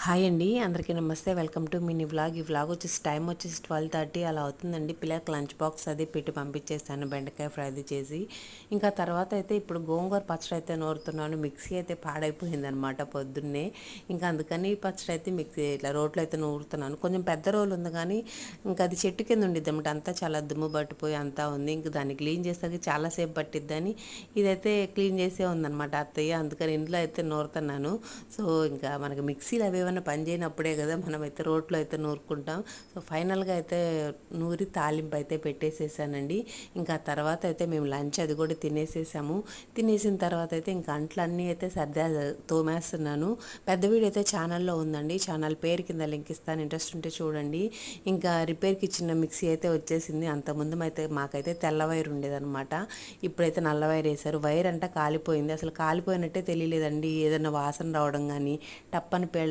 Hi అండి, అందరికీ నమస్తే. Welcome to mini vlog. ఈ వ్లాగ్ వచ్చేసి టైం వచ్చేసి 12:30 అలా అవుతుందండి. పిల్లలకి లంచ్ బాక్స్ అది పెట్టి పంపించేస్తాను, బెండకాయ ఫ్రై అది చేసి. ఇంకా తర్వాత అయితే ఇప్పుడు గోంగూర పచ్చడి అయితే నూరుతున్నాను. మిక్సీ అయితే పాడైపోయిందనమాట పొద్దున్నే. ఇంకా అందుకని పచ్చడి అయితే మిక్సీ ఇట్లా రోట్లో అయితే నూరుతున్నాను. కొంచెం పెద్ద రోలు ఉంది కానీ ఇంకా అది చెట్టు కింద ఉండిద్ది అనమాట. అంతా చాలా దుమ్ము పట్టిపోయి అంతా ఉంది. ఇంక దాన్ని క్లీన్ చేసేకి చాలాసేపు పట్టిద్దని ఇదైతే క్లీన్ చేసే ఉందన్నమాట అత్తయ్య. అందుకని ఇంట్లో అయితే నూరుతున్నాను. సో ఇంకా మనకి మిక్సీలు అవి ఏమైనా పని చేయనప్పుడే కదా మనమైతే రోట్లో అయితే నూరుకుంటాం. సో ఫైనల్గా అయితే నూరి తాలింపు అయితే పెట్టేసేసానండి. ఇంకా తర్వాత అయితే మేము లంచ్ అది కూడా తినేసేసాము. తినేసిన తర్వాత అయితే ఇంకా అంట్లన్నీ అయితే తోమేస్తున్నాను. పెద్ద వీడియో అయితే ఛానల్లో ఉందండి. ఛానల్ పేరు కింద లింక్ ఇస్తాను, ఇంట్రెస్ట్ ఉంటే చూడండి. ఇంకా రిపేర్కి ఇచ్చిన మిక్సీ అయితే వచ్చేసింది. అంతకుముందు అయితే మాకైతే తెల్ల వైర్ ఉండేదన్నమాట. ఇప్పుడైతే నల్ల వైర్ వేశారు. వైర్ అంతా కాలిపోయింది. అసలు కాలిపోయినట్టే తెలియలేదండి. ఏదైనా వాసన రావడం కానీ టప్పని పేలడం